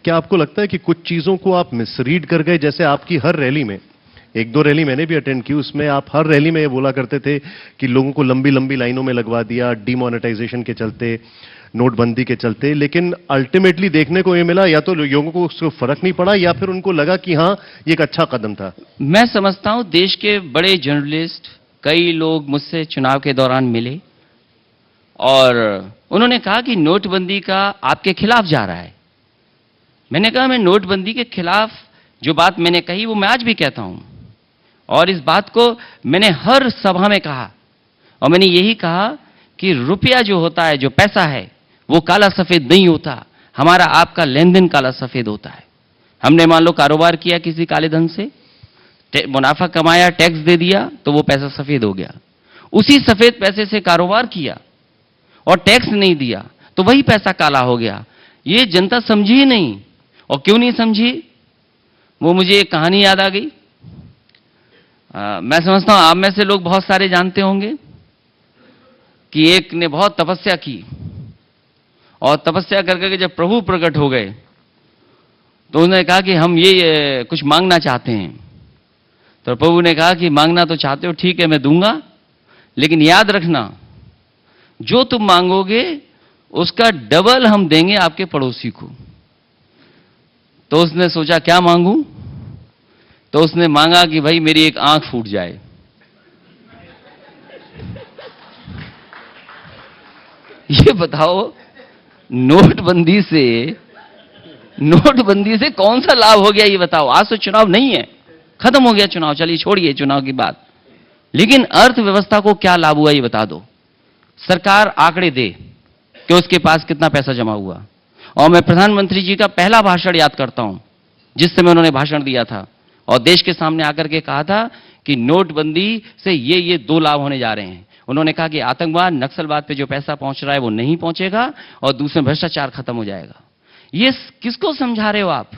क्या आपको लगता है कि कुछ चीजों को आप मिसरीड कर गए? जैसे आपकी हर रैली में, एक दो रैली मैंने भी अटेंड की, उसमें आप हर रैली में ये बोला करते थे कि लोगों को लंबी लंबी लाइनों में लगवा दिया डिमोनेटाइजेशन के चलते, नोटबंदी के चलते, लेकिन अल्टीमेटली देखने को ये मिला या तो लोगों को उसको फर्क नहीं पड़ा या फिर उनको लगा कि हां ये एक अच्छा कदम था। मैं समझता हूं देश के बड़े जर्नलिस्ट, कई लोग मुझसे चुनाव के दौरान मिले और उन्होंने कहा कि नोटबंदी का आपके खिलाफ जा रहा है। मैंने कहा मैं नोटबंदी के खिलाफ जो बात मैंने कही वो मैं आज भी कहता हूं और इस बात को मैंने हर सभा में कहा और मैंने यही कहा कि रुपया जो होता है, जो पैसा है, वो काला सफेद नहीं होता। हमारा आपका लेन देन काला सफेद होता है। हमने मान लो कारोबार किया किसी काले धन से, मुनाफा कमाया, टैक्स दे दिया तो वो पैसा सफेद हो गया। उसी सफेद पैसे से कारोबार किया और टैक्स नहीं दिया तो वही पैसा काला हो गया। ये जनता समझी ही नहीं। और क्यों नहीं समझी, वो मुझे एक कहानी याद आ गई। मैं समझता हूं आप में से लोग बहुत सारे जानते होंगे कि एक ने बहुत तपस्या की और तपस्या करके जब प्रभु प्रकट हो गए तो उन्होंने कहा कि हम ये कुछ मांगना चाहते हैं। तो प्रभु ने कहा कि मांगना तो चाहते हो, ठीक है मैं दूंगा, लेकिन याद रखना जो तुम मांगोगे उसका डबल हम देंगे आपके पड़ोसी को। तो उसने सोचा क्या मांगूं, तो उसने मांगा कि भाई मेरी एक आंख फूट जाए। ये बताओ नोटबंदी से कौन सा लाभ हो गया, ये बताओ। आज तो चुनाव नहीं है, खत्म हो गया चुनाव, चलिए छोड़िए चुनाव की बात, लेकिन अर्थव्यवस्था को क्या लाभ हुआ ये बता दो। सरकार आंकड़े दे कि उसके पास कितना पैसा जमा हुआ। और मैं प्रधानमंत्री जी का पहला भाषण याद करता हूं जिस समय उन्होंने भाषण दिया था और देश के सामने आकर के कहा था कि नोटबंदी से ये दो लाभ होने जा रहे हैं। उन्होंने कहा कि आतंकवाद, नक्सलवाद पे जो पैसा पहुंच रहा है वो नहीं पहुंचेगा और दूसरे भ्रष्टाचार खत्म हो जाएगा। ये किसको समझा रहे हो आप?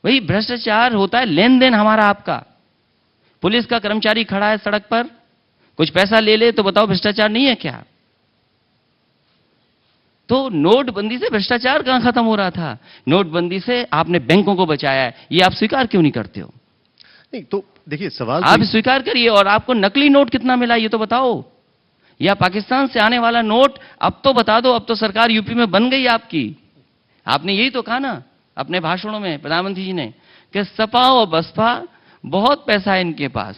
वही भ्रष्टाचार होता है, लेन देन हमारा आपका। पुलिस का कर्मचारी खड़ा है सड़क पर, कुछ पैसा ले ले तो बताओ भ्रष्टाचार नहीं है क्या? तो नोटबंदी से भ्रष्टाचार कहां खत्म हो रहा था? नोटबंदी से आपने बैंकों को बचाया है, ये आप स्वीकार क्यों नहीं करते हो? नहीं तो देखिए सवाल आप स्वीकार करिए। और आपको नकली नोट कितना मिला ये तो बताओ, या पाकिस्तान से आने वाला नोट अब तो बता दो। अब तो सरकार यूपी में बन गई आपकी। आपने यही तो कहा ना अपने भाषणों में, प्रधानमंत्री जी ने, कि सपा और बसपा बहुत पैसा है इनके पास।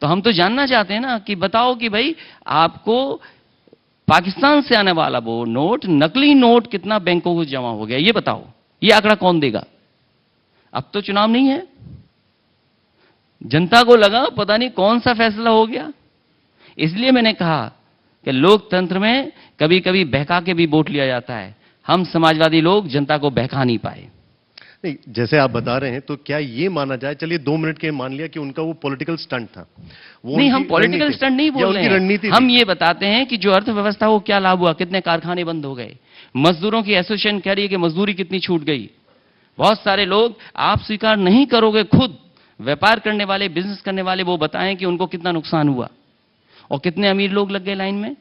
तो हम तो जानना चाहते हैं ना कि बताओ कि भाई आपको पाकिस्तान से आने वाला वो नोट, नकली नोट कितना बैंकों को जमा हो गया ये बताओ। ये आंकड़ा कौन देगा? अब तो चुनाव नहीं है, जनता को लगा पता नहीं कौन सा फैसला हो गया। इसलिए मैंने कहा कि लोकतंत्र में कभी कभी बहका के भी वोट लिया जाता है। हम समाजवादी लोग जनता को बहका नहीं पाए। नहीं, जैसे आप बता रहे हैं तो क्या ये माना जाए, चलिए 2 मिनट के मान लिया कि उनका वो पॉलिटिकल स्टंट था, वो नहीं, हम पॉलिटिकल स्टंट नहीं बोल रहे हैं। हम ये बताते हैं कि जो अर्थव्यवस्था को क्या लाभ हुआ, कितने कारखाने बंद हो गए, मजदूरों की एसोसिएशन कह रही है कि मजदूरी कितनी छूट गई। बहुत सारे लोग, आप स्वीकार नहीं करोगे, खुद व्यापार करने वाले, बिजनेस करने वाले वो बताएं कि उनको कितना नुकसान हुआ और कितने अमीर लोग लग गए लाइन में।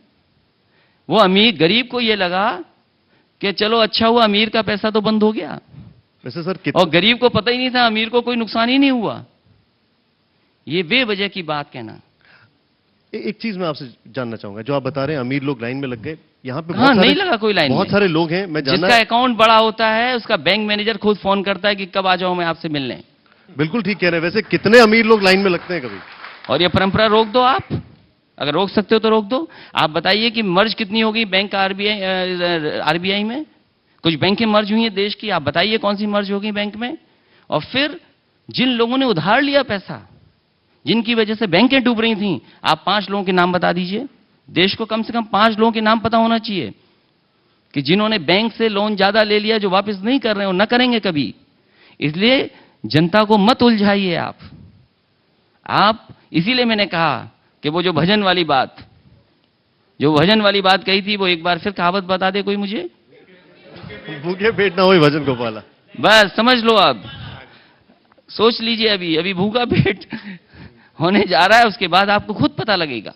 वो अमीर, गरीब को ये लगा कि चलो अच्छा हुआ अमीर का पैसा तो बंद हो गया, वैसे सर और गरीब को पता ही नहीं था अमीर को कोई नुकसान ही नहीं हुआ। ये बेवजह की बात कहना। एक चीज मैं आपसे जानना चाहूंगा, जो आप बता रहे हैं अमीर लोग लाइन में लग गए, यहाँ पे हाँ, नहीं लगा कोई लाइन में। बहुत सारे लोग हैं, मैं जिसका अकाउंट बड़ा होता है उसका बैंक मैनेजर खुद फोन करता है कि कब आ जाओ मैं आपसे मिलने। बिल्कुल ठीक कह रहे हैं। वैसे कितने अमीर लोग लाइन में लगते हैं कभी? और ये परंपरा रोक दो आप, अगर रोक सकते हो तो रोक दो। आप बताइए कि मर्ज कितनी होगी बैंक का आरबीआई में? कुछ बैंकें मर्ज हुई हैं देश की, आप बताइए कौन सी मर्ज होगी बैंक में? और फिर जिन लोगों ने उधार लिया पैसा, जिनकी वजह से बैंकें डूब रही थी, आप 5 लोगों के नाम बता दीजिए। देश को कम से कम 5 लोगों के नाम पता होना चाहिए कि जिन्होंने बैंक से लोन ज्यादा ले लिया, जो वापस नहीं कर रहे हो, न करेंगे कभी। इसलिए जनता को मत उलझाइए आप। इसीलिए मैंने कहा कि वो जो भजन वाली बात कही थी, वो एक बार फिर कहावत बता दे कोई मुझे। भूखे पेट ना होए भजन गोपाला। बस समझ लो, अब सोच लीजिए। अभी भूखा पेट होने जा रहा है, उसके बाद आपको खुद पता लगेगा।